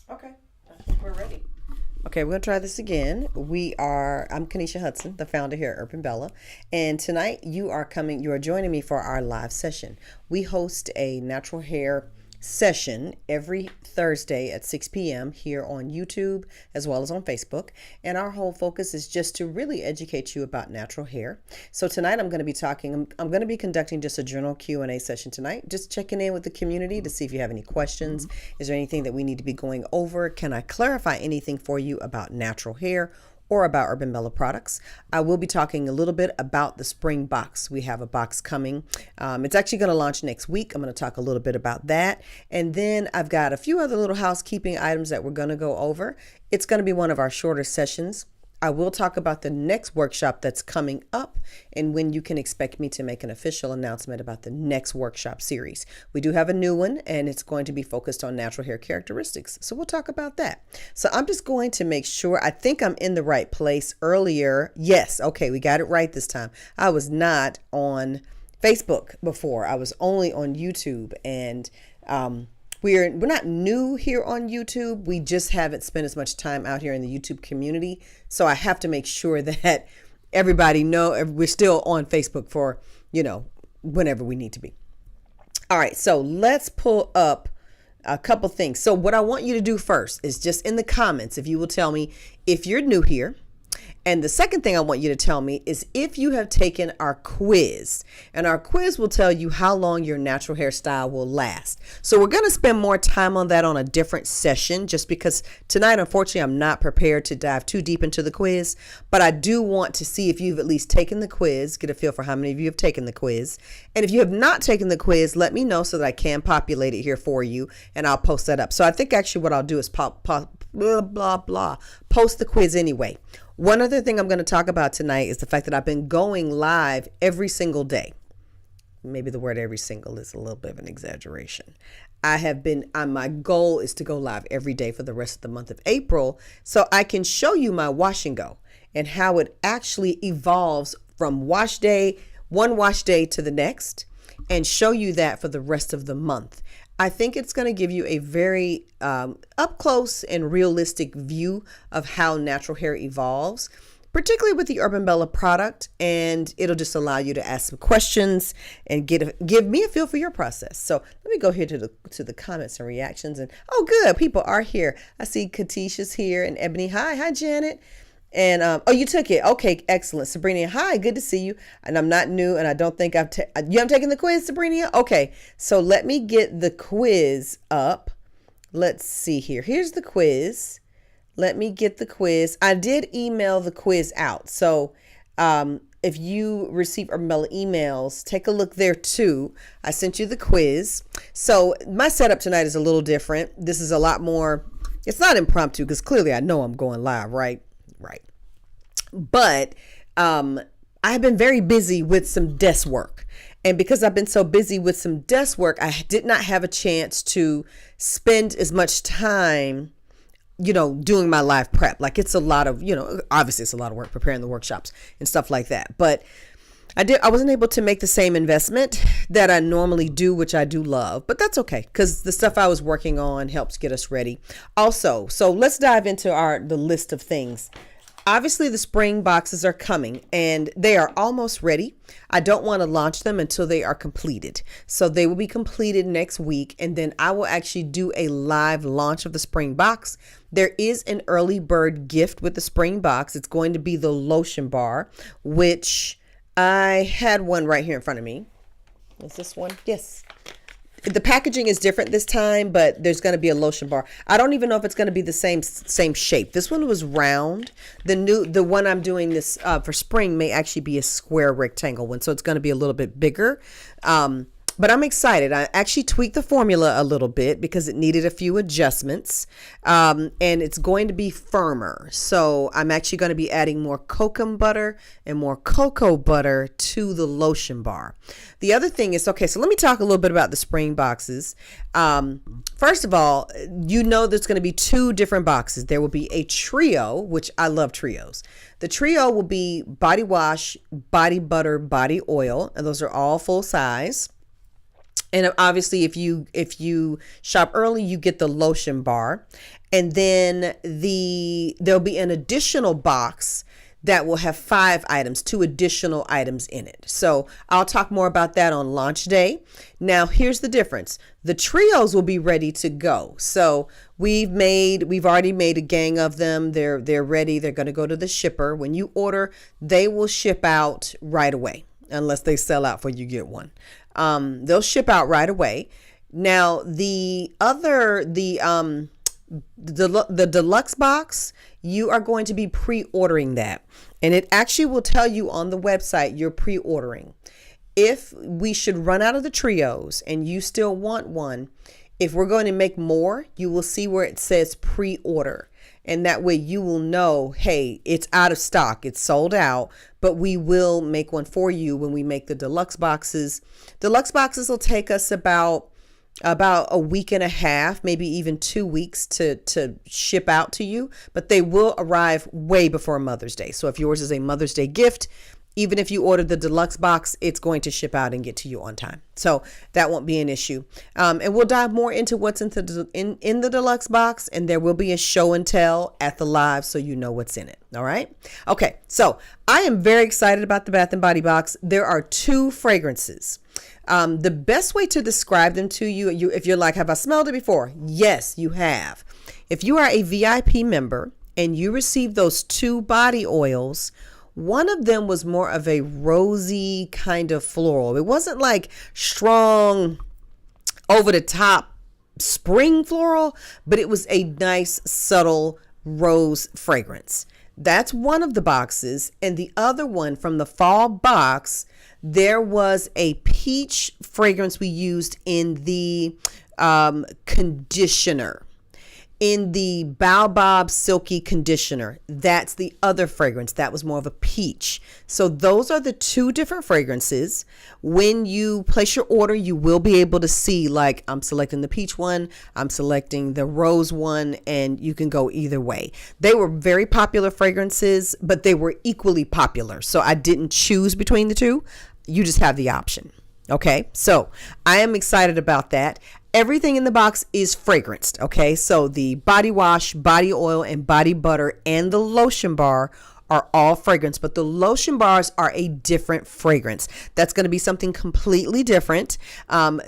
Okay, I think we're ready. Okay, we're gonna try this again. I'm Keneesha Hudson, the founder here at Urbanbella, and tonight you are joining me for our live session. We host a natural hair session every Thursday at 6 p.m. here on YouTube as well as on Facebook. And our whole focus is just to really educate you about natural hair. So tonight I'm going to be conducting just a general Q&A session tonight, just checking in with the community to see if you have any questions. Is there anything that we need to be going over? Can I clarify anything for you about natural hair or about Urbanbella products? I will be talking a little bit about the spring box. We have a box coming. It's actually going to launch next week. I'm going to talk a little bit about that. And then I've got a few other little housekeeping items that we're going to go over. It's going to be one of our shorter sessions. I will talk about the next workshop that's coming up and when you can expect me to make an official announcement about the next workshop series. We do have a new one and it's going to be focused on natural hair characteristics. So we'll talk about that. So I'm just going to make sure, I think I'm in the right place earlier. Yes, okay, we got it right this time. I was not on Facebook before. I was only on YouTube, and we're not new here on YouTube. We just haven't spent as much time out here in the YouTube community. So I have to make sure that everybody know we're still on Facebook for, whenever we need to be. All right, so let's pull up a couple things. So what I want you to do first is just in the comments, if you will tell me if you're new here. And the second thing I want you to tell me is if you have taken our quiz, and our quiz will tell you how long your natural hairstyle will last. So we're going to spend more time on that on a different session, just because tonight, unfortunately, I'm not prepared to dive too deep into the quiz, but I do want to see if you've at least taken the quiz, get a feel for how many of you have taken the quiz. And if you have not taken the quiz, let me know so that I can populate it here for you, and I'll post that up. So I think actually what I'll do is blah, blah, blah, post the quiz anyway. One other thing I'm going to talk about tonight is the fact that I've been going live every single day. Maybe the word every single is a little bit of an exaggeration. My goal is to go live every day for the rest of the month of April so I can show you my wash and go and how it actually evolves from one wash day to the next, and show you that for the rest of the month. I think it's going to give you a very up close and realistic view of how natural hair evolves, particularly with the Urbanbella product, and it'll just allow you to ask some questions and give me a feel for your process. So let me go here to the comments and reactions. And oh, good, people are here. I see Keneesha's here and Ebony. Hi, Janet. And oh, you took it. Okay, excellent. Sabrina, hi, good to see you. And I'm not new, and I don't think you haven't taken the quiz, Sabrina? Okay, so let me get the quiz up. Let's see here. Here's the quiz. Let me get the quiz. I did email the quiz out. So if you receive Urbanbella emails, take a look there too. I sent you the quiz. So my setup tonight is a little different. This is a lot more, it's not impromptu because clearly I know I'm going live, right? Right. But I've been very busy with some desk work. And because I've been so busy with some desk work, I did not have a chance to spend as much time, doing my live prep. Like it's a lot of, obviously it's a lot of work preparing the workshops and stuff like that. But I wasn't able to make the same investment that I normally do, which I do love, but that's okay because the stuff I was working on helps get us ready. Also, so let's dive into the list of things. Obviously, the spring boxes are coming and they are almost ready. I don't want to launch them until they are completed. So they will be completed next week, and then I will actually do a live launch of the spring box. There is an early bird gift with the spring box. It's going to be the lotion bar, which I had one right here in front of me. Is this one? Yes. The packaging is different this time, but there's going to be a lotion bar. I don't even know if it's going to be the same shape. This one was round. The one I'm doing this for spring may actually be a square rectangle one, so it's going to be a little bit bigger. But I'm excited. I actually tweaked the formula a little bit because it needed a few adjustments, and it's going to be firmer. So I'm actually going to be adding more cocoa butter and more cocoa butter to the lotion bar. The other thing is, okay, so let me talk a little bit about the spring boxes. First of all, there's going to be two different boxes. There will be a trio, which I love trios. The trio will be body wash, body butter, body oil, and those are all full size. And obviously, if you shop early, you get the lotion bar, and then there'll be an additional box that will have 5 items, 2 additional items in it. So I'll talk more about that on launch day. Now, here's the difference. The trios will be ready to go. So we've already made a gang of them. They're ready. They're going to go to the shipper. When you order, they will ship out right away, unless they sell out before you get one. They'll ship out right away. Now, the deluxe box, you are going to be pre-ordering that, and it actually will tell you on the website you're pre-ordering. If we should run out of the trios and you still want one, if we're going to make more, you will see where it says pre-order, and that way you will know, hey, it's out of stock, it's sold out, but we will make one for you when we make the deluxe boxes. Deluxe boxes will take us about a week and a half, maybe even 2 weeks to ship out to you, but they will arrive way before Mother's Day. So if yours is a Mother's Day gift, even if you order the deluxe box, it's going to ship out and get to you on time. So that won't be an issue. And we'll dive more into what's in the deluxe box, and there will be a show and tell at the live so you know what's in it. All right. Okay. So I am very excited about the Bath and Body box. There are 2 fragrances. The best way to describe them to you, if you're like, have I smelled it before? Yes, you have. If you are a VIP member and you receive those 2 body oils, one of them was more of a rosy kind of floral. It wasn't like strong, over the top spring floral, but it was a nice, subtle rose fragrance. That's one of the boxes. And the other one from the fall box, there was a peach fragrance we used in the conditioner. In the Baobab Silky Conditioner, that's the other fragrance. That was more of a peach. So those are the 2 different fragrances. When you place your order, you will be able to see, like, I'm selecting the peach one, I'm selecting the rose one, and you can go either way. They were very popular fragrances, but they were equally popular. So I didn't choose between the 2. You just have the option. Okay, so I am excited about that. Everything in the box is fragranced. Okay, so the body wash, body oil, and body butter and the lotion bar are all fragrance, but the lotion bars are a different fragrance. That's going to be something completely different,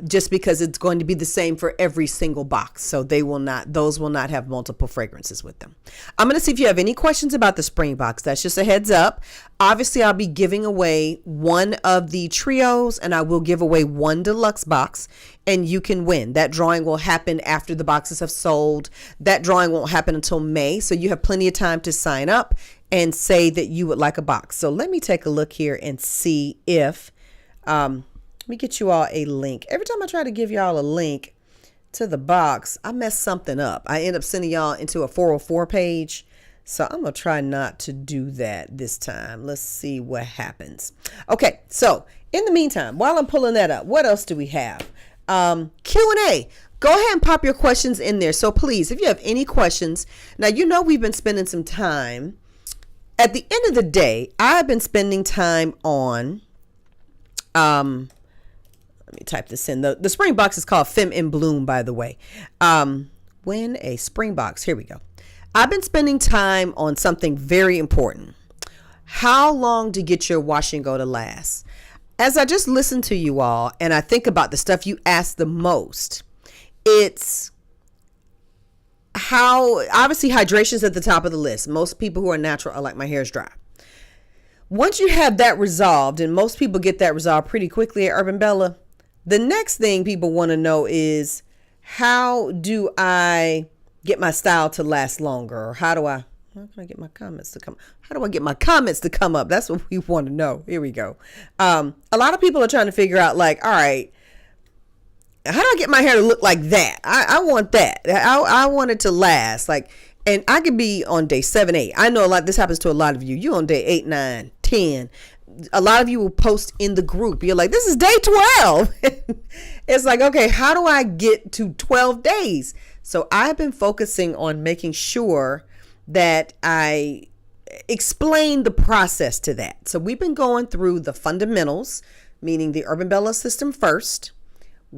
just because it's going to be the same for every single box. So those will not have multiple fragrances with them. I'm going to see if you have any questions about the spring box. That's just a heads up. Obviously, I'll be giving away one of the trios, and I will give away one deluxe box, and you can win. That drawing will happen after the boxes have sold. That drawing won't happen until May, so you have plenty of time to sign up and say that you would like a box. So let me take a look here and see if, let me get you all a link. Every time I try to give y'all a link to the box, I mess something up. I end up sending y'all into a 404 page. So I'm going to try not to do that this time. Let's see what happens. Okay, so in the meantime, while I'm pulling that up, what else do we have? Q&A. Go ahead and pop your questions in there. So please, if you have any questions, now you know we've been spending some time. At the end of the day, I've been spending time on, let me type this in. The spring box is called Femme in Bloom, by the way. When a spring box, here we go. I've been spending time on something very important. How long to get your wash and go to last? As I just listen to you all and I think about the stuff you ask the most, it's how, obviously hydration is at the top of the list. Most people who are natural are like, my hair is dry. Once you have that resolved, and most people get that resolved pretty quickly at Urbanbella, the next thing people want to know is, how do I get my style to last longer? Or how can I get my comments to come? How do I get my comments to come up? That's what we want to know. Here we go. A lot of people are trying to figure out, like, all right, how do I get my hair to look like that? I want that. I want it to last. Like, and I could be on day 7, 8. I know this happens to a lot of you. You're on day 8, 9, 10. A lot of you will post in the group. You're like, this is day 12. It's like, okay, how do I get to 12 days? So I've been focusing on making sure that I explain the process to that. So we've been going through the fundamentals, meaning the Urbanbella system first.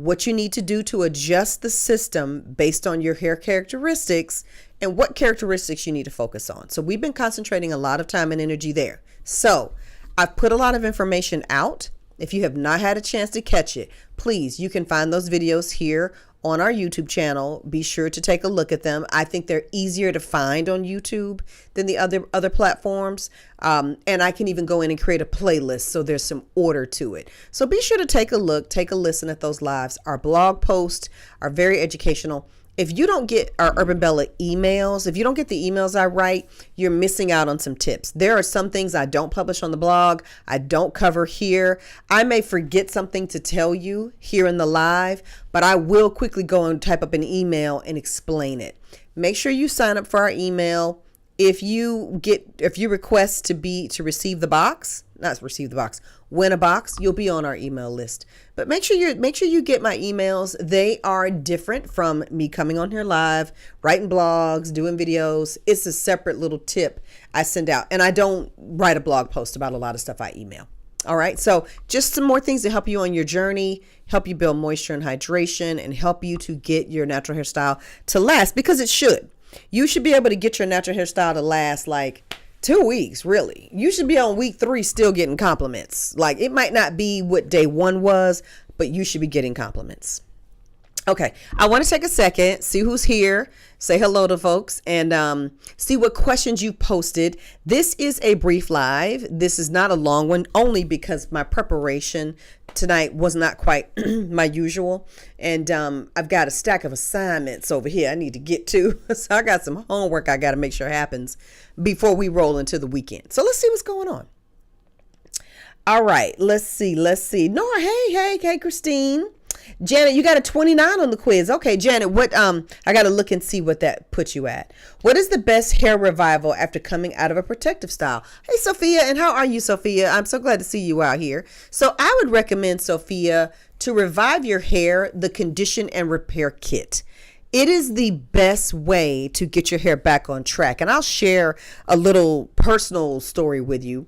what you need to do to adjust the system based on your hair characteristics and what characteristics you need to focus on. So we've been concentrating a lot of time and energy there. So I've put a lot of information out. If you have not had a chance to catch it, please, you can find those videos here on our YouTube channel. Be sure to take a look at them. I think they're easier to find on YouTube than the other platforms. And I can even go in and create a playlist, so there's some order to it. So be sure to take a look, take a listen at those lives. Our blog posts are very educational. If you don't get our Urbanbella emails, if you don't get the emails I write, you're missing out on some tips. There are some things I don't publish on the blog, I don't cover here. I may forget something to tell you here in the live, but I will quickly go and type up an email and explain it. Make sure you sign up for our email. If you request to receive the box, not receive the box, win a box, you'll be on our email list. But make sure you get my emails. They are different from me coming on here live, writing blogs, doing videos. It's a separate little tip I send out. And I don't write a blog post about a lot of stuff I email. All right. So just some more things to help you on your journey, help you build moisture and hydration, and help you to get your natural hairstyle to last, because it should. You should be able to get your natural hairstyle to last like 2 weeks, really. You should be on week 3 still getting compliments. Like, it might not be what day 1 was, but you should be getting compliments. Okay, I want to take a second, see who's here, say hello to folks, and see what questions you posted. This is a brief live. This is not a long one, only because my preparation tonight was not quite my usual. And I've got a stack of assignments over here I need to get to. So I got some homework I got to make sure happens before we roll into the weekend. So let's see what's going on. All right, let's see. Nora, hey, Christine. Janet, you got a 29 on the quiz. Okay, Janet, what I got to look and see what that puts you at. What is the best hair revival after coming out of a protective style? Hey, Sophia, and how are you, Sophia? I'm so glad to see you out here. So I would recommend, Sophia, to revive your hair, the Condition and Repair Kit. It is the best way to get your hair back on track. And I'll share a little personal story with you.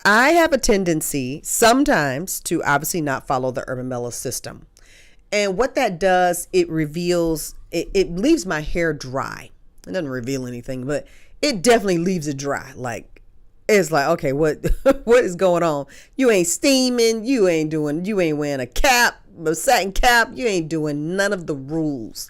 I have a tendency sometimes to obviously not follow the Urbanbella system. And what that does, it leaves my hair dry. It doesn't reveal anything, but it definitely leaves it dry. Like, it's like, okay, what is going on? You ain't steaming, you ain't wearing a satin cap, you ain't doing none of the rules.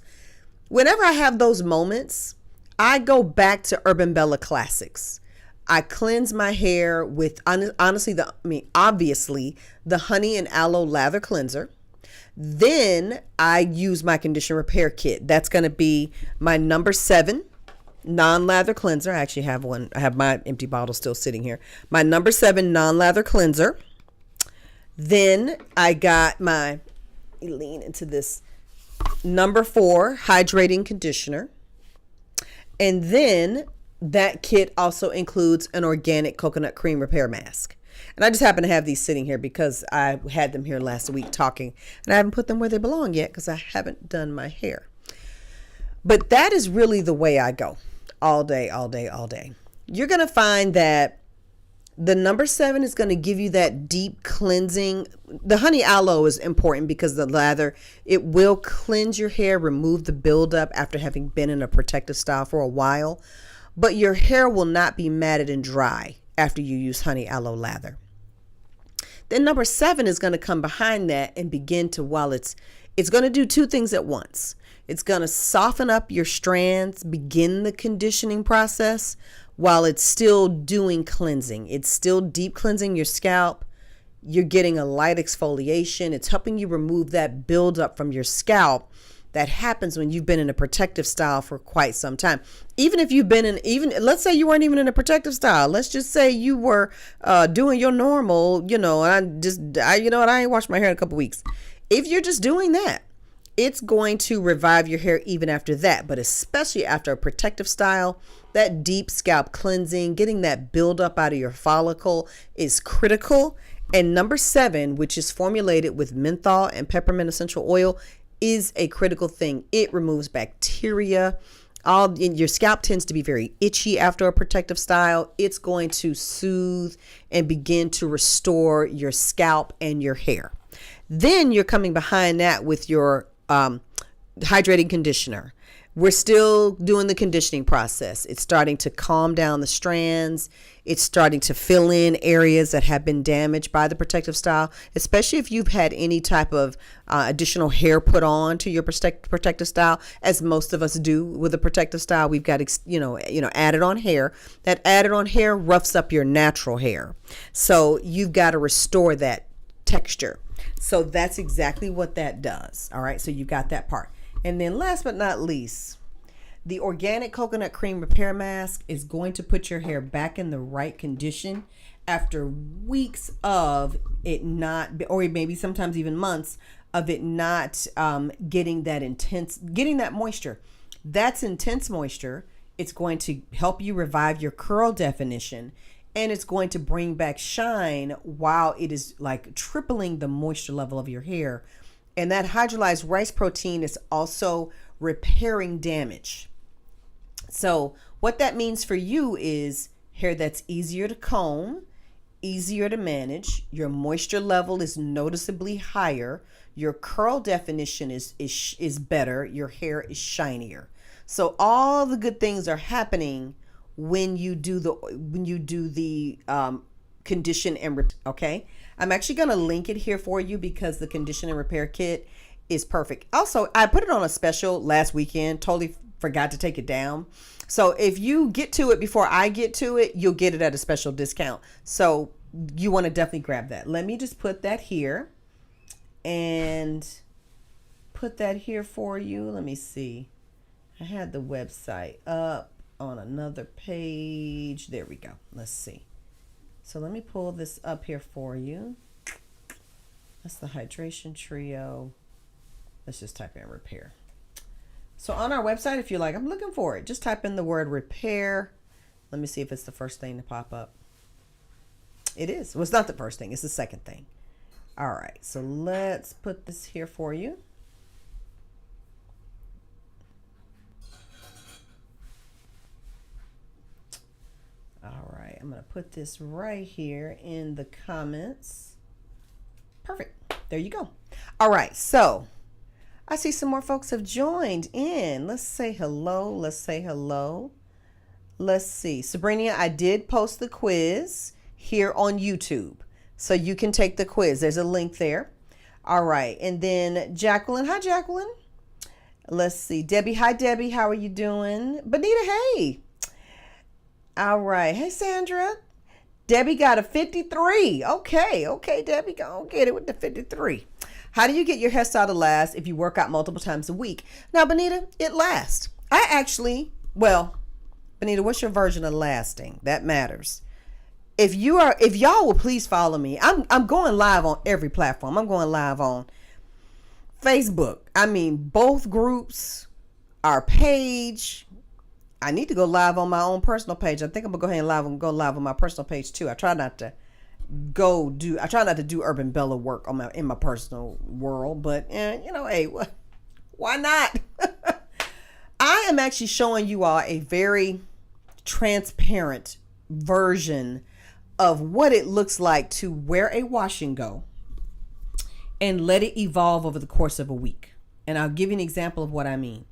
Whenever I have those moments, I go back to Urbanbella classics. I cleanse my hair with obviously the honey and aloe lather cleanser. Then I use my condition repair kit. That's going to be my number 7 non-lather cleanser. I actually have one. I have my empty bottle still sitting here. My number 7 non-lather cleanser. Then I got my, lean into this, number 4 hydrating conditioner. And then that kit also includes an organic coconut cream repair mask. And I just happen to have these sitting here because I had them here last week talking, and I haven't put them where they belong yet because I haven't done my hair. But that is really the way I go all day. You're going to find that the number 7 is going to give you that deep cleansing. The honey aloe is important because the lather, it will cleanse your hair, remove the buildup after having been in a protective style for a while. But your hair will not be matted and dry after you use honey aloe lather. Then number 7 is going to come behind that and begin to, it's going to do 2 things at once. It's going to soften up your strands, begin the conditioning process while it's still doing cleansing. It's still deep cleansing your scalp. You're getting a light exfoliation. It's helping you remove that buildup from your scalp that happens when you've been in a protective style for quite some time. Even if you've been let's say you weren't even in a protective style. Let's just say you were doing your normal, and I ain't washed my hair in a couple weeks. If you're just doing that, it's going to revive your hair even after that, but especially after a protective style. That deep scalp cleansing, getting that buildup out of your follicle is critical. And number 7, which is formulated with menthol and peppermint essential oil, is a critical thing. It removes bacteria. Your scalp tends to be very itchy after a protective style. It's going to soothe and begin to restore your scalp and your hair. Then you're coming behind that with your hydrating conditioner. We're still doing the conditioning process. It's starting to calm down the strands. It's starting to fill in areas that have been damaged by the protective style, especially if you've had any type of additional hair put on to your protective style, as most of us do with a protective style. We've got, added on hair. That added on hair roughs up your natural hair. So you've got to restore that texture. So that's exactly what that does. All right. So you've got that part. And then last but not least, the organic coconut cream repair mask is going to put your hair back in the right condition after weeks of it not, or maybe sometimes even months of it not getting that moisture. That's intense moisture. It's going to help you revive your curl definition, and it's going to bring back shine while it is like tripling the moisture level of your hair. And that hydrolyzed rice protein is also repairing damage. So what that means for you is hair that's easier to comb, easier to manage. Your moisture level is noticeably higher. Your curl definition is better. Your hair is shinier. So all the good things are happening when you do the condition and okay. I'm actually going to link it here for you because the condition and repair kit is perfect. Also, I put it on a special last weekend. Totally forgot to take it down. So if you get to it before I get to it, you'll get it at a special discount. So you want to definitely grab that. Let me just put that here and put that here for you. Let me see. I had the website up on another page. There we go. Let's see. So let me pull this up here for you. That's the hydration trio. Let's just type in repair. So on our website, if you're like, I'm looking for it, just type in the word repair. Let me see if it's the first thing to pop up. It is. Well, it's not the first thing. It's the second thing. All right. So let's put this here for you. All right, I'm going to put this right here in the comments. Perfect. There you go. All right, so I see some more folks have joined in. Let's say hello. Let's say hello. Let's see. Sabrina, I did post the quiz here on YouTube, so you can take the quiz. There's a link there. All right, and then Jacqueline. Hi, Jacqueline. Let's see. Debbie. Hi, Debbie. How are you doing? Bonita, hey. All right. Hey, Sandra. Debbie got a 53. Okay, Debbie, go get it with the 53. How do you get your hairstyle to last if you work out multiple times a week? Now, Bonita, it lasts. Bonita, what's your version of lasting? That matters. If y'all will please follow me. I'm going live on every platform. I'm going live on Facebook. I mean, both groups, our page. I need to go live on my own personal page. I think I'm gonna go ahead and go live on my personal page too. I try not to do Urbanbella work in my personal world, but hey, why not? I am actually showing you all a very transparent version of what it looks like to wear a wash and go and let it evolve over the course of a week. And I'll give you an example of what I mean.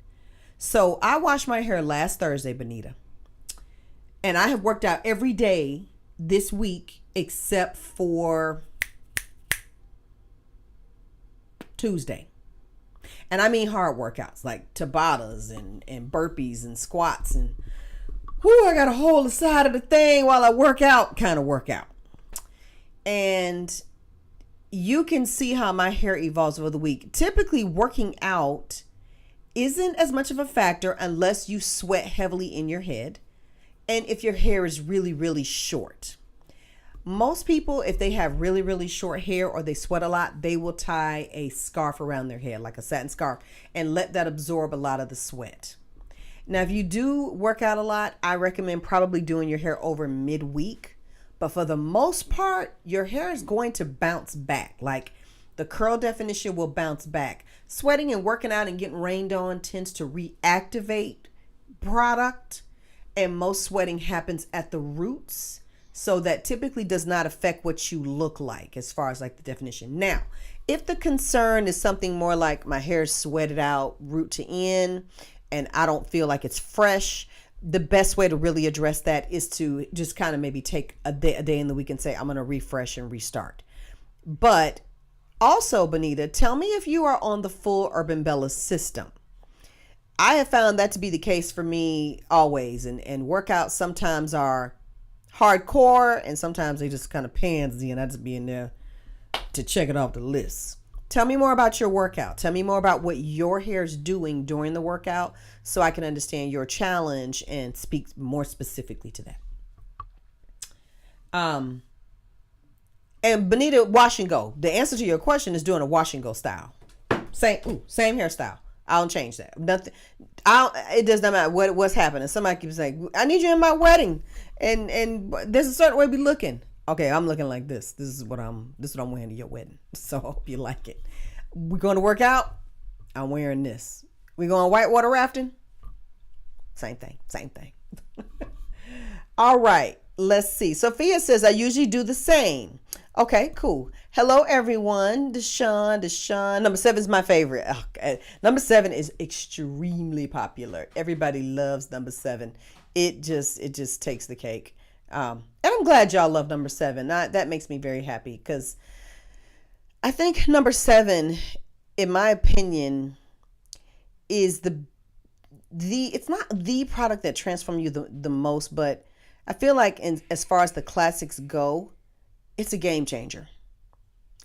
So I washed my hair last Thursday, Bonita, and I have worked out every day this week except for Tuesday. And I mean hard workouts like Tabatas and burpees and squats and I got to hold the side of the thing while I work out kind of workout. And you can see how my hair evolves over the week. Typically working out isn't as much of a factor unless you sweat heavily in your head and if your hair is really, really short. Most people, if they have really, really short hair or they sweat a lot, they will tie a scarf around their head, like a satin scarf, and let that absorb a lot of the sweat. Now, if you do work out a lot, I recommend probably doing your hair over midweek. But for the most part, your hair is going to bounce back. Like the curl definition will bounce back. Sweating and working out and getting rained on tends to reactivate product. And most sweating happens at the roots. So that typically does not affect what you look like as far as like the definition. Now, if the concern is something more like my hair is sweated out root to end and I don't feel like it's fresh, the best way to really address that is to just kind of maybe take a day in the week and say, I'm going to refresh and restart. But also, Benita, tell me if you are on the full Urbanbella system. I have found that to be the case for me always. And workouts sometimes are hardcore and sometimes they just kind of pansy, and I just be in there to check it off the list. Tell me more about your workout. Tell me more about what your hair is doing during the workout so I can understand your challenge and speak more specifically to that. And Benita, wash and go. The answer to your question is doing a wash and go style. Same hairstyle. I don't change that. Nothing. It does not matter what's happening. Somebody keeps saying, I need you in my wedding. And there's a certain way to be looking. Okay, I'm looking like this. This is what I'm wearing to your wedding. So I hope you like it. We're going to work out. I'm wearing this. We're going whitewater rafting. Same thing. All right. Let's see. Sophia says, I usually do the same. Okay, cool. Hello, everyone. Deshaun. Number 7 is my favorite. Okay. Number 7 is extremely popular. Everybody loves number 7. It just takes the cake. And I'm glad y'all love number 7. That makes me very happy because I think number 7, in my opinion, is it's not the product that transforms you the most, but I feel like as far as the classics go, it's a game changer.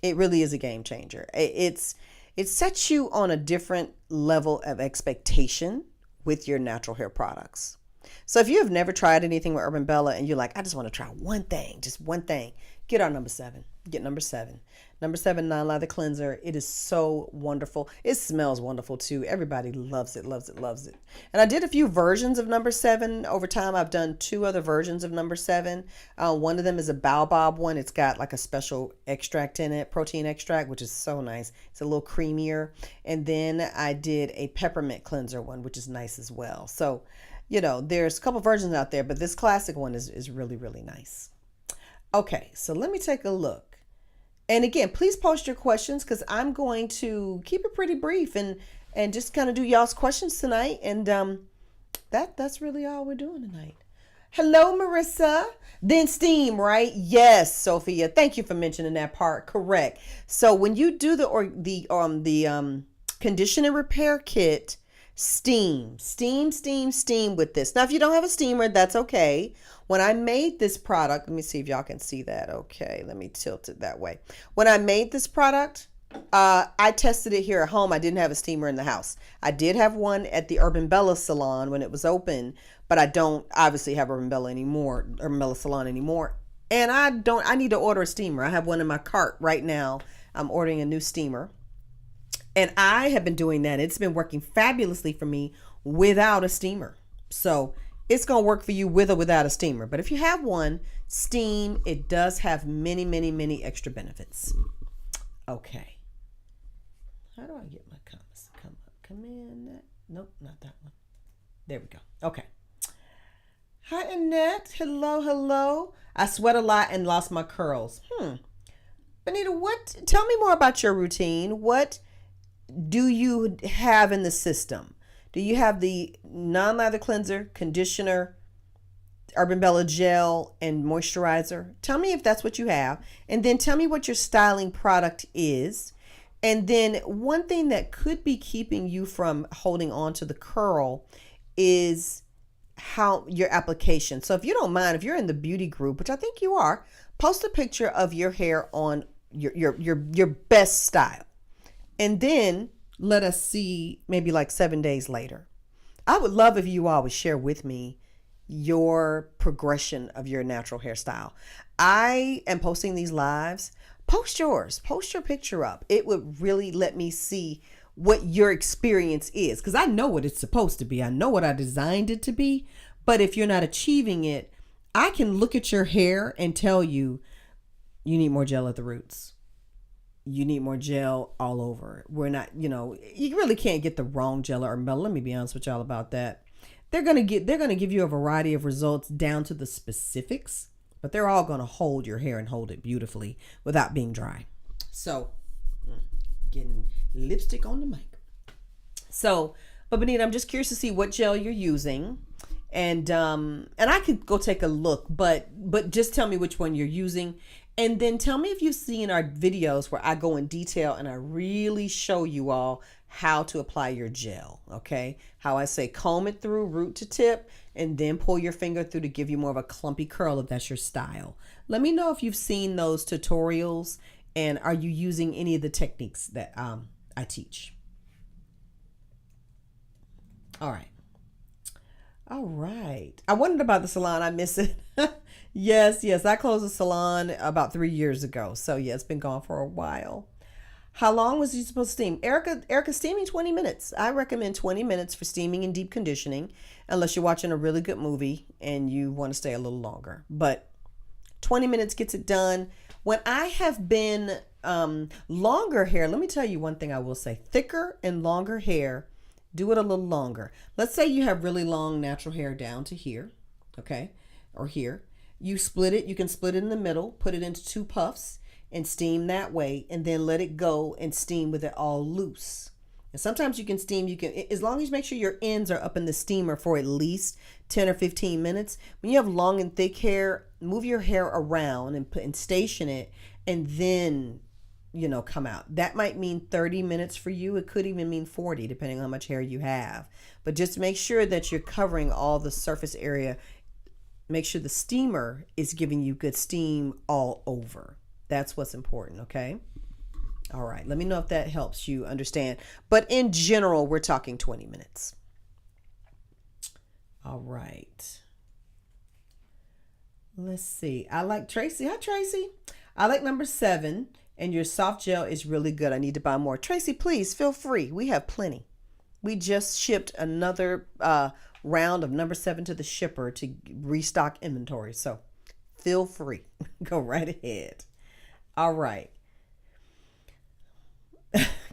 It really is a game changer. It sets you on a different level of expectation with your natural hair products. So if you have never tried anything with Urbanbella and you're like, I just want to try just one thing, get our number 7. Get number 7. Number 7 non-lather cleanser. It is so wonderful. It smells wonderful too. Everybody loves it. And I did a few versions of number 7 over time. I've done 2 other versions of number 7. One of them is a baobab one. It's got like a special extract in it, protein extract, which is so nice. It's a little creamier. And then I did a peppermint cleanser one, which is nice as well. So, there's a couple versions out there, but this classic one is really, really nice. Okay, so let me take a look. And again, please post your questions because I'm going to keep it pretty brief and just kind of do y'all's questions tonight. And that's really all we're doing tonight. Hello, Marissa. Then steam, right? Yes, Sophia. Thank you for mentioning that part. Correct. So when you do the condition and repair kit, steam with this. Now, if you don't have a steamer, that's okay. When I made this product, let me see if y'all can see that. Okay, let me tilt it that way. When I made this product, I tested it here at home. I didn't have a steamer in the house. I did have one at the Urbanbella salon when it was open, but I don't obviously have Urbanbella salon anymore. And I need to order a steamer. I have one in my cart right now. I'm ordering a new steamer. And I have been doing that. It's been working fabulously for me without a steamer. So it's going to work for you with or without a steamer. But if you have one, steam, it does have many, many, many extra benefits. Okay. How do I get my comments to come up? Come in. Nope, not that one. There we go. Okay. Hi, Annette. Hello. I sweat a lot and lost my curls. Benita, tell me more about your routine. What do you have in the system? Do you have the non-lather cleanser, conditioner, Urbanbella gel, and moisturizer? Tell me if that's what you have. And then tell me what your styling product is. And then one thing that could be keeping you from holding on to the curl is how your application. So if you don't mind, if you're in the beauty group, which I think you are, post a picture of your hair on your best style. And then let us see maybe like 7 days later. I would love if you all would share with me your progression of your natural hairstyle. I am posting these lives. Post yours. Post your picture up. It would really let me see what your experience is, because I know what it's supposed to be. I know what I designed it to be. But if you're not achieving it, I can look at your hair and tell you need more gel at the roots. You need more gel all over. We're not, you really can't get the wrong gel or Urbanbella. Let me be honest with y'all about that. They're going to give you a variety of results down to the specifics but they're all going to hold your hair and hold it beautifully without being dry. So, getting lipstick on the mic. So, but Benita, I'm just curious to see what gel you're using, and I could go take a look, but just tell me which one you're using, and then tell me if you've seen our videos where I go in detail and I really show you all how to apply your gel. Okay, how I say comb it through root to tip, and then pull your finger through to give you more of a clumpy curl if that's your style. Let me know if you've seen those tutorials, and are you using any of the techniques that I teach. All right. All right. I wondered about the salon. I miss it. Yes. I closed the salon about 3 years ago. So yeah, it's been gone for a while. How long was you supposed to steam? Erica, steaming 20 minutes. I recommend 20 minutes for steaming and deep conditioning, unless you're watching a really good movie and you want to stay a little longer. But 20 minutes gets it done. When I have been longer hair, let me tell you one thing I will say. Thicker and longer hair, do it a little longer. Let's say you have really long natural hair down to here, okay, or here. You split it. You can split it in the middle, put it into 2 puffs, and steam that way, and then let it go and steam with it all loose. And sometimes you can steam, as long as you make sure your ends are up in the steamer for at least 10 or 15 minutes. When you have long and thick hair, move your hair around and station it, and then come out. That might mean 30 minutes for you. It could even mean 40, depending on how much hair you have. But just make sure that you're covering all the surface area. Make sure the steamer is giving you good steam all over. That's what's important, okay? All right. Let me know if that helps you understand. But in general, we're talking 20 minutes. All right. Let's see. I like Tracy. Hi, Tracy. I like number 7. And your soft gel is really good. I need to buy more. Tracy, please feel free. We have plenty. We just shipped another round of number 7 to the shipper to restock inventory. So feel free. Go right ahead. All right.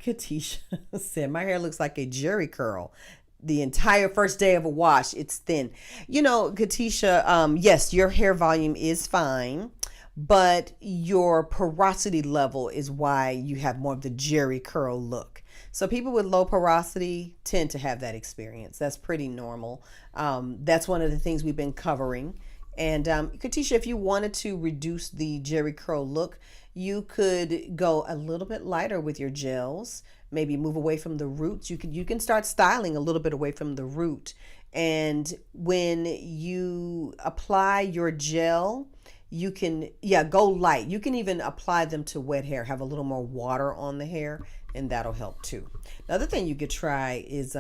Keneesha said, my hair looks like a jerry curl. The entire first day of a wash, it's thin. Keneesha, yes, your hair volume is fine, but your porosity level is why you have more of the jerry curl look. So people with low porosity tend to have that experience. That's pretty normal. That's one of the things we've been covering. And Keneesha, if you wanted to reduce the jerry curl look, you could go a little bit lighter with your gels, maybe move away from the roots. You can start styling a little bit away from the root. And when you apply your gel, you can, go light. You can even apply them to wet hair, have a little more water on the hair, and that'll help too. The other thing you could try is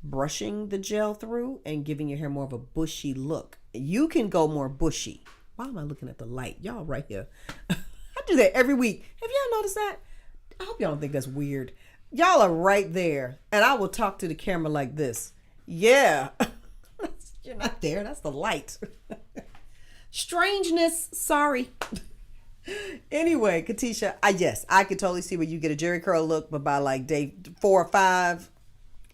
brushing the gel through and giving your hair more of a bushy look. You can go more bushy. Why am I looking at the light? Y'all right here. I do that every week. Have y'all noticed that? I hope y'all don't think that's weird. Y'all are right there, and I will talk to the camera like this. Yeah. You're not there. That's the light. Strangeness. Sorry. Anyway, Keneesha, yes, I could totally see where you get a jerry curl look, but by like day 4 or 5,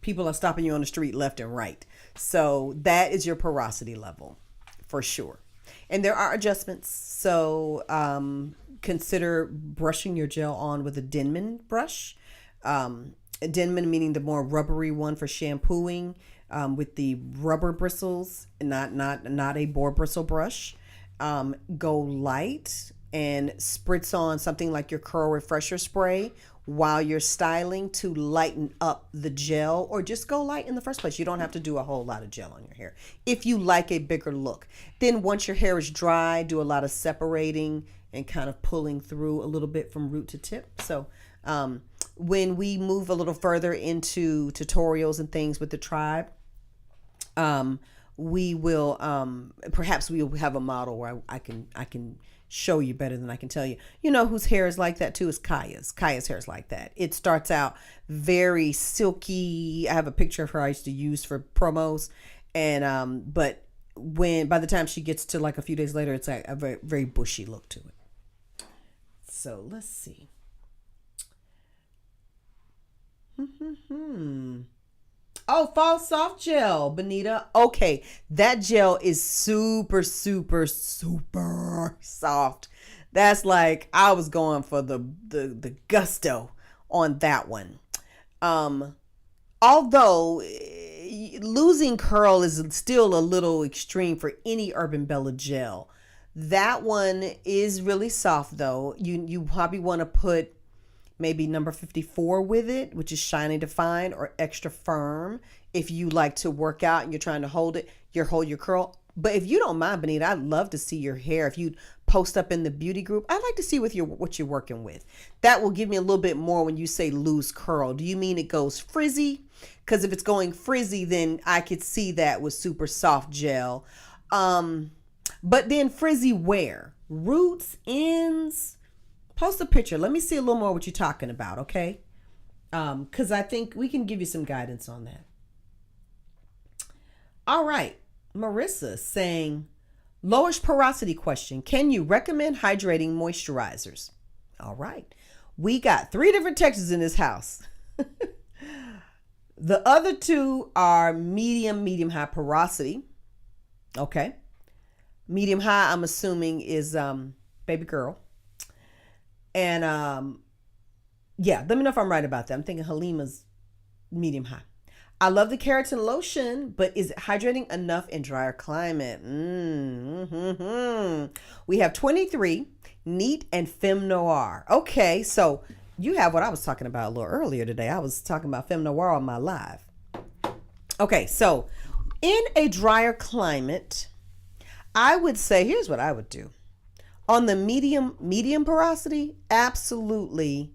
people are stopping you on the street left and right. So that is your porosity level for sure. And there are adjustments. So consider brushing your gel on with a Denman brush. Denman meaning the more rubbery one for shampooing, with the rubber bristles, not a boar bristle brush. Go light and spritz on something like your curl refresher spray while you're styling to lighten up the gel, or just go light in the first place. You don't have to do a whole lot of gel on your hair if you like a bigger look. Then once your hair is dry, do a lot of separating and kind of pulling through a little bit from root to tip. So when we move a little further into tutorials and things with the tribe, we will perhaps we will have a model where I can show you better than I can tell you. You know whose hair is like that too is Kaya's. Kaya's hair is like that. It starts out very silky. I have a picture of her I used to use for promos, and but by the time she gets to like a few days later, it's like a very, very bushy look to it. So let's see. Oh, fall soft gel, Benita. Okay, that gel is super, super, super soft. That's like I was going for the gusto on that one. Um, Although losing curl is still a little extreme for any Urbanbella gel. That one is really soft though. You probably want to put maybe number 54 with it, which is shiny define or extra firm. If you like to work out and you're trying to hold your curl. But if you don't mind, Benita, I'd love to see your hair. If you post up in the beauty group, I'd like to see what you're working with. That will give me a little bit more when you say loose curl. Do you mean it goes frizzy? Because if it's going frizzy, then I could see that with super soft gel. But then frizzy where? Roots, ends? Post a picture. Let me see a little more what you're talking about, okay? Because I think we can give you some guidance on that. All right. Marissa saying, lowish porosity question. Can you recommend hydrating moisturizers? All right. We got 3 different textures in this house. The other 2 are medium high porosity. Okay. Medium high, I'm assuming, is baby girl. And yeah, let me know if I'm right about that. I'm thinking Halima's medium high. I love the keratin lotion, but is it hydrating enough in drier climate? We have 23, Neat and Femme Noir. Okay, so you have what I was talking about a little earlier today. I was talking about Femme Noir on my live. Okay, so in a drier climate, I would say, here's what I would do. On the medium porosity, absolutely,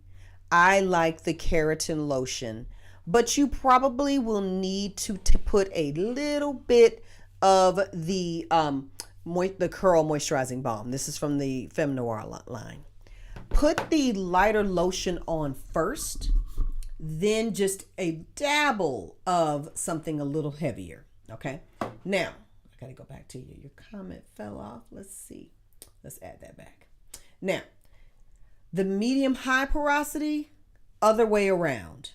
I like the keratin lotion. But you probably will need to put a little bit of the curl moisturizing balm. This is from the Femme Noir line. Put the lighter lotion on first, then just a dabble of something a little heavier. Okay. Now, I got to go back to you. Your comment fell off. Let's see. Let's add that back. Now, the medium high porosity, other way around.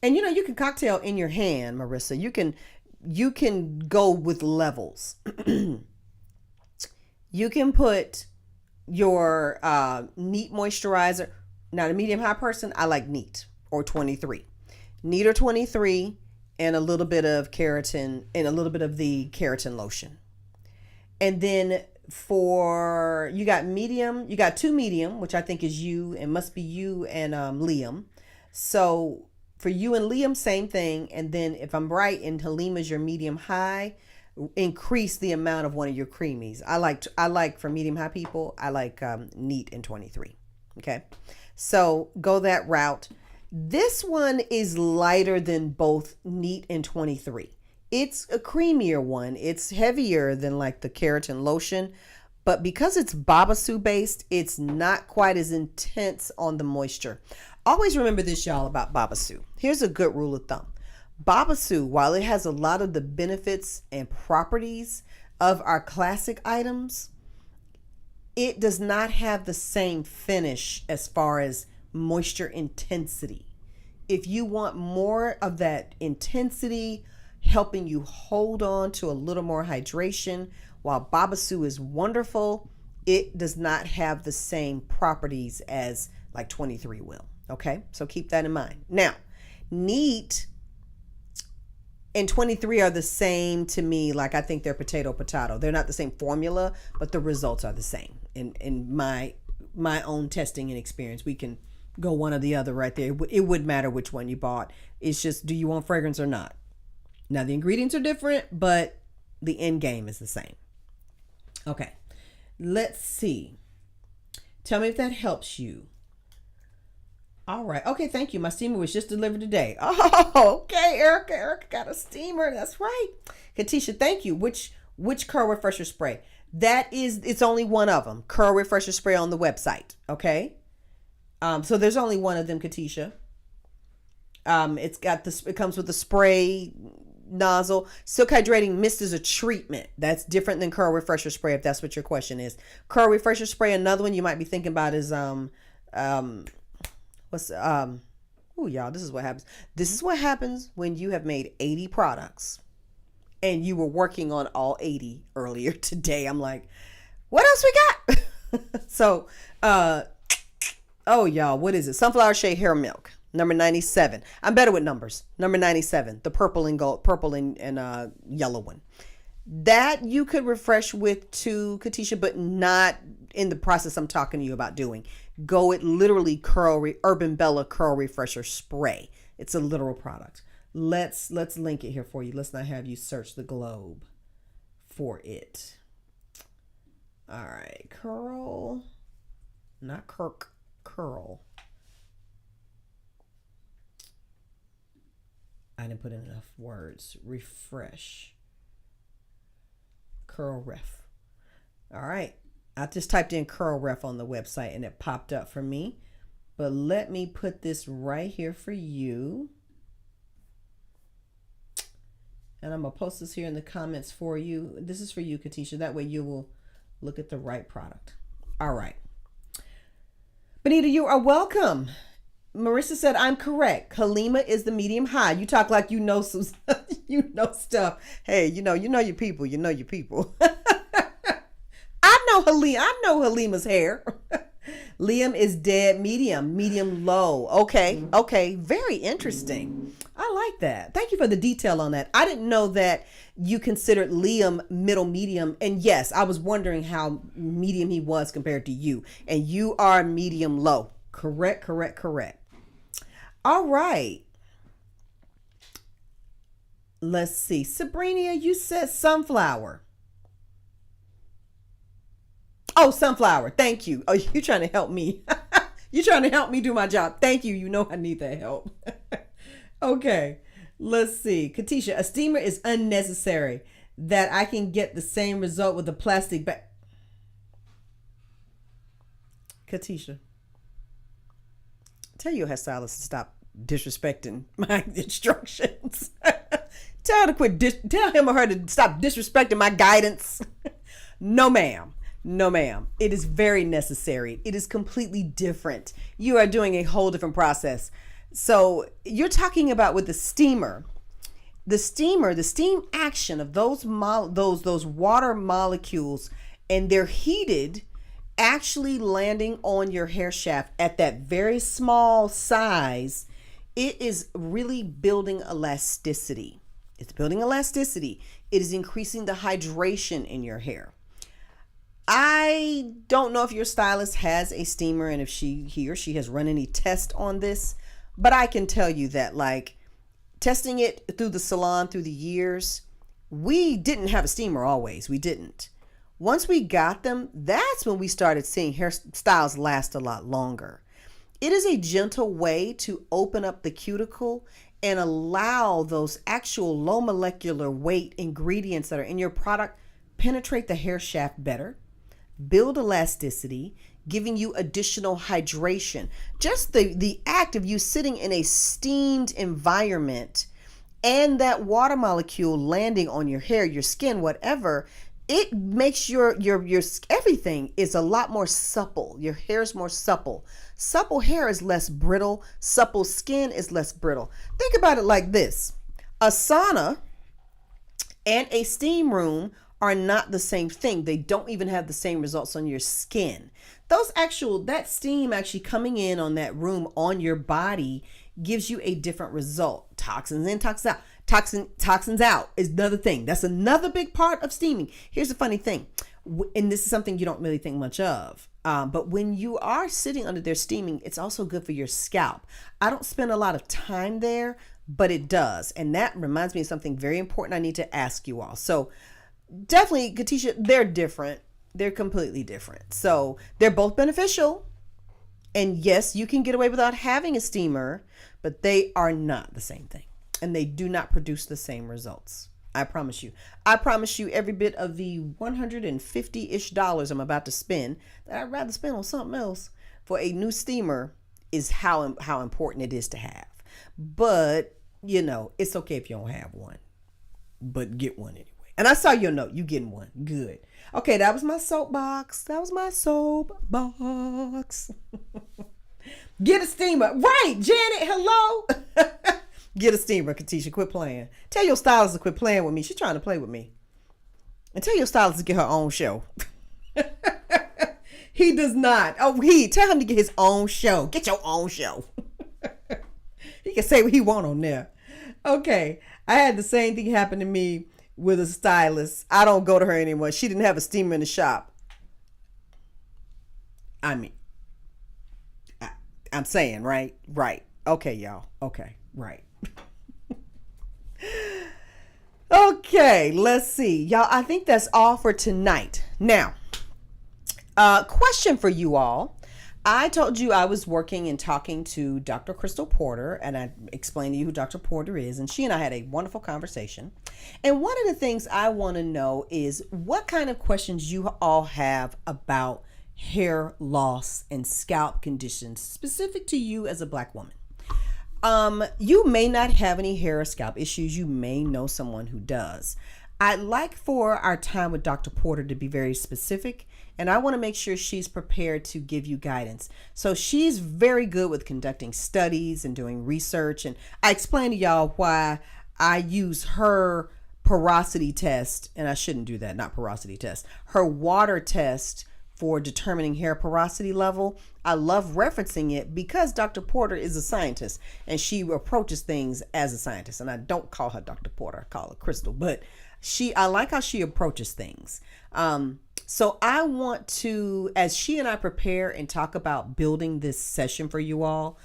And you can cocktail in your hand, Marissa. You can go with levels. You can put your Neat moisturizer. Now, the medium high person, I like Neat or 23. Neat or 23 and a little bit of keratin and a little bit of the keratin lotion. And then you got 2 medium, which I think is you and must be you and Liam. So for you and Liam, same thing. And then if I'm right, and Halima's your medium high, increase the amount of one of your creamies. I like for medium high people, I like Neat and 23. Okay. So go that route. This one is lighter than both Neat and 23. It's a creamier one. It's heavier than like the keratin lotion, but because it's Babasu based, it's not quite as intense on the moisture. Always remember this, y'all, about Babasu. Here's a good rule of thumb. Babasu, while it has a lot of the benefits and properties of our classic items, it does not have the same finish as far as moisture intensity. If you want more of that intensity, helping you hold on to a little more hydration, while Babasu is wonderful, it does not have the same properties as like 23 will. Okay, so keep that in mind. Now, Neat and 23 are the same to me. Like I think they're potato. They're not the same formula, but the results are the same. In my own testing and experience, we can go one or the other right there. It wouldn't matter which one you bought. It's just, do you want fragrance or not? Now the ingredients are different, but the end game is the same. Okay, let's see. Tell me if that helps you. All right. Okay, thank you. My steamer was just delivered today. Oh, okay, Erica. Erica got a steamer. That's right. Keneesha, thank you. Which curl refresher spray? It's only one of them. Curl refresher spray on the website. Okay. So there's only one of them, Keneesha. It comes with a spray nozzle. Silk hydrating mist is a treatment. That's different than curl refresher spray, if that's what your question is. Curl refresher spray, another one you might be thinking about is Oh, y'all, this is what happens. This is what happens when you have made 80 products and you were working on all 80 earlier today. I'm like, what else we got? So, oh, y'all, what is it? Sunflower Shea Hair Milk, number 97. I'm better with numbers. Number 97, the purple and gold, purple and yellow one. That you could refresh with too, Keneesha, but not in the process I'm talking to you about doing. Go with literally Urbanbella Curl Refresher Spray. It's a literal product. Let's link it here for you. Let's not have you search the globe for it. All right, curl, not curl. I didn't put in enough words. Refresh. Curl Ref. All right. I just typed in Curl Ref on the website and it popped up for me. But let me put this right here for you. And I'm going to post this here in the comments for you. This is for you, Keneesha. That way you will look at the right product. All right. Benita, you are welcome. Marissa said, I'm correct. Halima is the medium high. You talk like you know some, you know stuff. Hey, you know your people. You know your people. I know Halima's hair. Liam is dead medium low. Okay. Very interesting. I like that. Thank you for the detail on that. I didn't know that you considered Liam middle medium. And yes, I was wondering how medium he was compared to you. And you are medium low. Correct. All right. Let's see. Sabrina, you said sunflower. Oh, sunflower. Thank you. Oh, you're trying to help me. You're trying to help me do my job. Thank you. You know I need that help. Okay. Let's see. Keneesha, a steamer is unnecessary. That I can get the same result with a plastic bag. Keneesha, tell your hairstylist to stop disrespecting my instructions. Tell him or her to stop disrespecting my guidance. No, ma'am. It is very necessary. It is completely different. You are doing a whole different process. So you're talking about with the steamer, the steam action of those water molecules, and they're heated, actually landing on your hair shaft at that very small size. It is really building elasticity. It's building elasticity. It is increasing the hydration in your hair. I don't know if your stylist has a steamer and if he or she has run any test on this, but I can tell you that, like, testing it through the salon through the years, we didn't have a steamer always. We didn't. Once we got them, that's when we started seeing hairstyles last a lot longer. It is a gentle way to open up the cuticle and allow those actual low molecular weight ingredients that are in your product penetrate the hair shaft better, build elasticity, giving you additional hydration. Just the act of you sitting in a steamed environment and that water molecule landing on your hair, your skin, whatever, it makes your everything is a lot more supple. Your hair is more supple. Supple hair is less brittle. Supple skin is less brittle. Think about it like this. A sauna and a steam room are not the same thing. They don't even have the same results on your skin. That steam actually coming in on that room on your body gives you a different result. Toxins in, toxins out. Toxins out is another thing. That's another big part of steaming. Here's the funny thing, and this is something you don't really think much of. But when you are sitting under there steaming, it's also good for your scalp. I don't spend a lot of time there, but it does. And that reminds me of something very important I need to ask you all. So definitely, Keneesha, they're different. They're completely different. So they're both beneficial. And yes, you can get away without having a steamer, but they are not the same thing. And they do not produce the same results. I promise you. I promise you every bit of the $150-ish I'm about to spend that I'd rather spend on something else for a new steamer is how important it is to have. But, it's okay if you don't have one. But get one anyway. And I saw your note. You getting one. Good. Okay, that was my soapbox. Get a steamer. Right, Janet, hello. Get a steamer, Keneesha. Quit playing. Tell your stylist to quit playing with me. She's trying to play with me. And tell your stylist to get her own show. He does not. Oh, tell him to get his own show. Get your own show. He can say what he want on there. Okay. I had the same thing happen to me with a stylist. I don't go to her anymore. She didn't have a steamer in the shop. I mean, I'm saying, right? Right. Okay, y'all. Okay. Right. Okay, let's see. Y'all, I think that's all for tonight. Now, question for you all. I told you I was working and talking to Dr. Crystal Porter, and I explained to you who Dr. Porter is, and she and I had a wonderful conversation. And one of the things I want to know is what kind of questions you all have about hair loss and scalp conditions specific to you as a Black woman. You may not have any hair or scalp issues. You may know someone who does. I'd like for our time with Dr. Porter to be very specific, and I want to make sure she's prepared to give you guidance. So she's very good with conducting studies and doing research, and I explained to y'all why I use her porosity test, and I shouldn't do that, not porosity test, her water test for determining hair porosity level. I love referencing it because Dr. Porter is a scientist and she approaches things as a scientist. And I don't call her Dr. Porter, I call her Crystal, but I like how she approaches things. So I want to, as she and I prepare and talk about building this session for you all,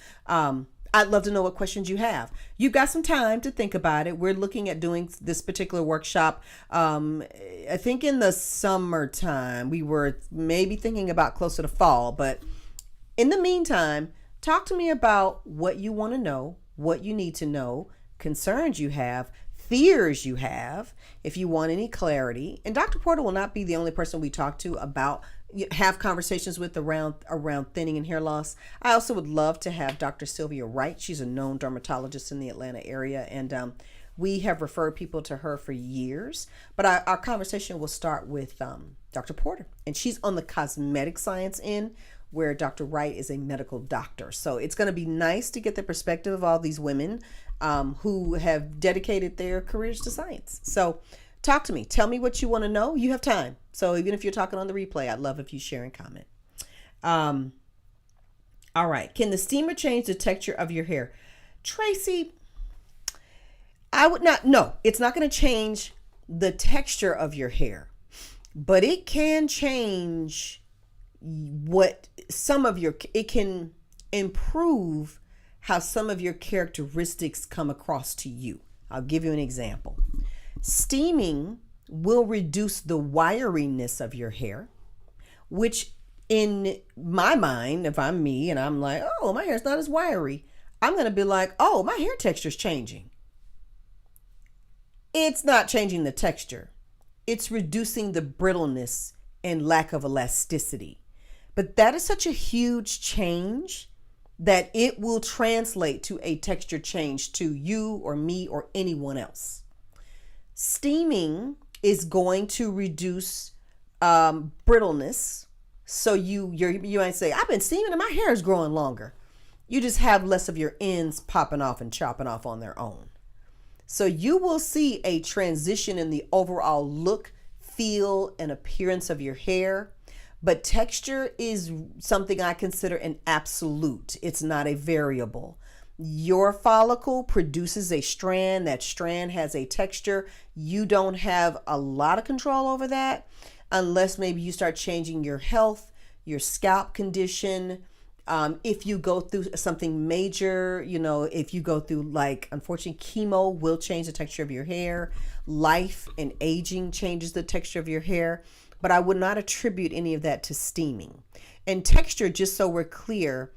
I'd love to know what questions you have. You've got some time to think about it. We're looking at doing this particular workshop. I think in the summertime. We were maybe thinking about closer to fall. But in the meantime, talk to me about what you want to know, what you need to know, concerns you have, fears you have, if you want any clarity. And Dr. Porter will not be the only person we talk to about have conversations with around thinning and hair loss. I also would love to have Dr. Sylvia Wright. She's a known dermatologist in the Atlanta area, and we have referred people to her for years. But our conversation will start with Dr. Porter, and she's on the cosmetic science end, where Dr. Wright is a medical doctor. So it's going to be nice to get the perspective of all these women who have dedicated their careers to science. So talk to me. Tell me what you want to know. You have time. So even if you're talking on the replay, I'd love if you share and comment. All right. Can the steamer change the texture of your hair? Tracy, I would not. No, it's not going to change the texture of your hair, but it can change it can improve how some of your characteristics come across to you. I'll give you an example. Steaming will reduce the wiriness of your hair, which in my mind, if I'm me and I'm like, oh, my hair's not as wiry, I'm going to be like, oh, my hair texture's changing. It's not changing the texture. It's reducing the brittleness and lack of elasticity. But that is such a huge change that it will translate to a texture change to you or me or anyone else. Steaming is going to reduce brittleness. So you might say, I've been steaming and my hair is growing longer. You just have less of your ends popping off and chopping off on their own. So you will see a transition in the overall look, feel, and appearance of your hair. But texture is something I consider an absolute. It's not a variable. Your follicle produces a strand. That strand has a texture. You don't have a lot of control over that unless maybe you start changing your health, your scalp condition. If you go through something major, if you go through, like, unfortunately, chemo will change the texture of your hair. Life and aging changes the texture of your hair. But I would not attribute any of that to steaming. And texture, just so we're clear,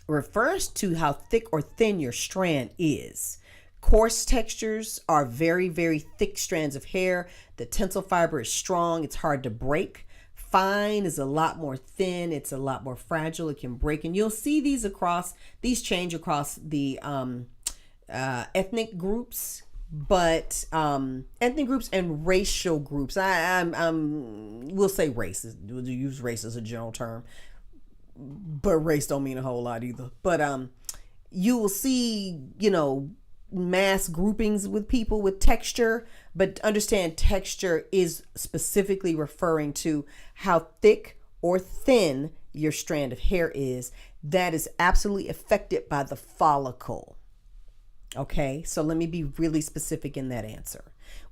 refers to how thick or thin your strand is. Coarse textures are very, very thick strands of hair. The tensile fiber is strong. It's hard to break. Fine is a lot more thin. It's a lot more fragile. It can break. And you'll see these change across the ethnic groups. But ethnic groups and racial groups, we'll say races. We'll use race as a general term. but race don't mean a whole lot either. But you will see, mass groupings with people with texture, but understand texture is specifically referring to how thick or thin your strand of hair is. That is absolutely affected by the follicle. Okay, so let me be really specific in that answer.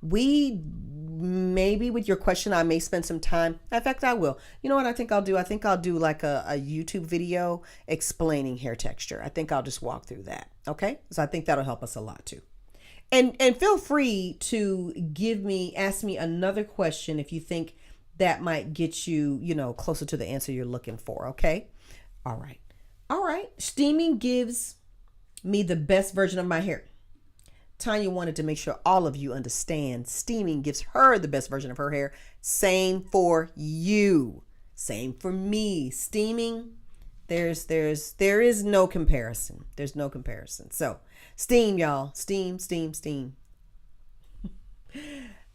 Maybe with your question, I may spend some time. In fact, I will. You know what I think I'll do? I think I'll do like a YouTube video explaining hair texture. I think I'll just walk through that. Okay, so I think that'll help us a lot too. And feel free to ask me another question if you think that might get you, closer to the answer you're looking for. Okay. All right. Steaming gives me the best version of my hair. Tanya wanted to make sure all of you understand steaming gives her the best version of her hair. Same for you. Same for me. Steaming, there is no comparison. There's no comparison. So steam, y'all. Steam.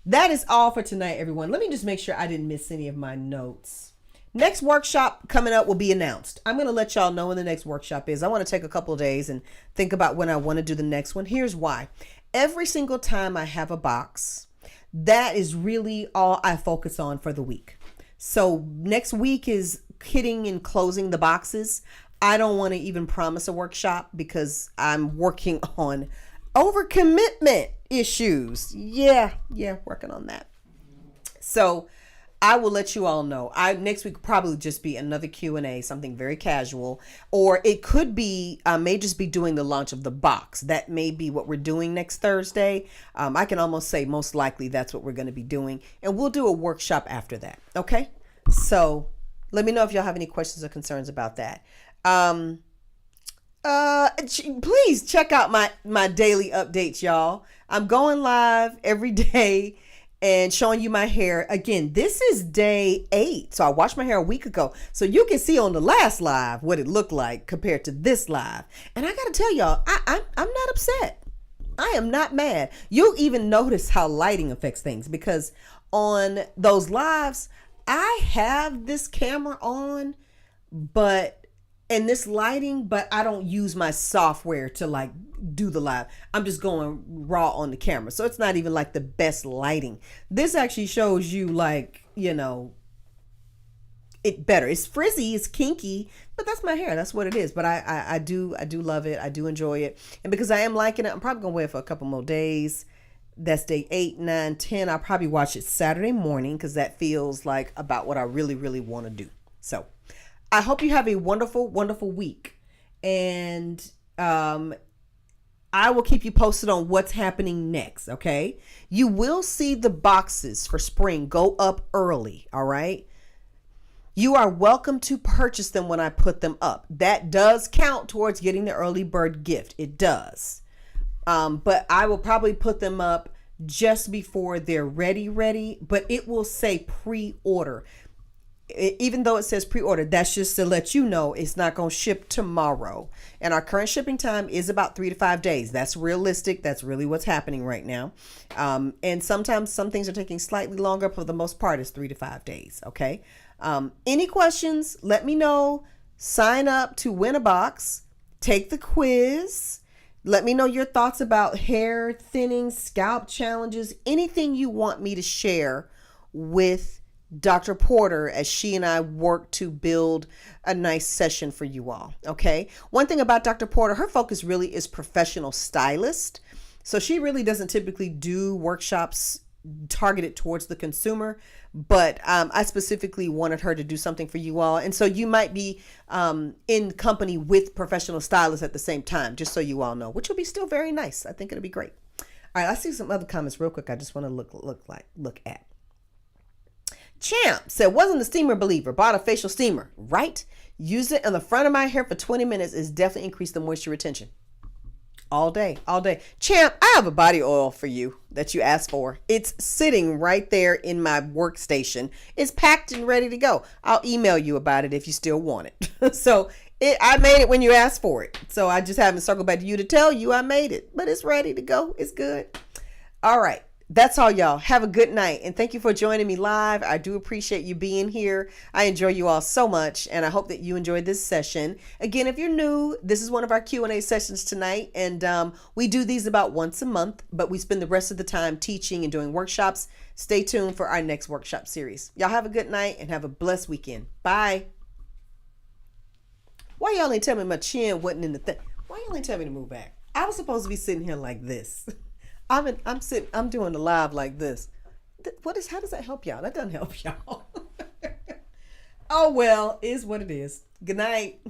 That is all for tonight, everyone. Let me just make sure I didn't miss any of my notes. Next workshop coming up will be announced. I'm going to let y'all know when the next workshop is. I want to take a couple of days and think about when I want to do the next one. Here's why. Every single time I have a box, that is really all I focus on for the week. So next week is kitting and closing the boxes. I don't want to even promise a workshop because I'm working on overcommitment issues. Yeah, working on that. So I will let you all know. Next week will probably just be another Q&A, something very casual, or it could be, I may just be doing the launch of the box. That may be what we're doing next Thursday. I can almost say most likely that's what we're going to be doing, and we'll do a workshop after that. Okay. So let me know if y'all have any questions or concerns about that. Please check out my daily updates, y'all. I'm going live every day and showing you my hair. Again, this is day 8. So I washed my hair a week ago. So you can see on the last live what it looked like compared to this live. And I got to tell y'all, I'm not upset. I am not mad. You'll even notice how lighting affects things, because on those lives, I have this camera on, and this lighting, but I don't use my software to do the live. I'm just going raw on the camera. So it's not even like the best lighting. This actually shows you it better. It's frizzy, it's kinky, but that's my hair. That's what it is. But I do love it. I do enjoy it. And because I am liking it, I'm probably going to wear it for a couple more days. That's day 8, 9, 10. I'll probably watch it Saturday morning because that feels like about what I really, really want to do. So I hope you have a wonderful, wonderful week. And I will keep you posted on what's happening next, okay? You will see the boxes for spring go up early, all right? You are welcome to purchase them when I put them up. That does count towards getting the early bird gift. It does. But I will probably put them up just before they're ready, but it will say pre-order. Even though it says pre-order, that's just to let you know it's not going to ship tomorrow. And our current shipping time is about 3 to 5 days. That's realistic. That's really what's happening right now. And sometimes some things are taking slightly longer, but for the most part, it's 3 to 5 days. Okay. Any questions? Let me know. Sign up to win a box. Take the quiz. Let me know your thoughts about hair thinning, scalp challenges, anything you want me to share with Dr. Porter as she and I work to build a nice session for you all. Okay. One thing about Dr. Porter, her focus really is professional stylist. So she really doesn't typically do workshops targeted towards the consumer, but I specifically wanted her to do something for you all. And so you might be in company with professional stylists at the same time, just so you all know, which will be still very nice. I think it'll be great. All right. I see some other comments real quick. I just want to look at. Champ said, wasn't a steamer believer, bought a facial steamer, right? Used it on the front of my hair for 20 minutes. It's definitely increased the moisture retention. All day. Champ, I have a body oil for you that you asked for. It's sitting right there in my workstation. It's packed and ready to go. I'll email you about it if you still want it. So I made it when you asked for it. So I just haven't circled back to you to tell you I made it, but it's ready to go. It's good. All right. That's all, y'all. Have a good night. And thank you for joining me live. I do appreciate you being here. I enjoy you all so much. And I hope that you enjoyed this session. Again, if you're new, this is one of our Q&A sessions tonight. And we do these about once a month, but we spend the rest of the time teaching and doing workshops. Stay tuned for our next workshop series. Y'all have a good night and have a blessed weekend. Bye. Why y'all ain't tell me my chin wasn't in the thing? Why y'all ain't tell me to move back? I was supposed to be sitting here like this. I'm doing the live like this. How does that help y'all? That doesn't help y'all. Oh well, is what it is. Good night.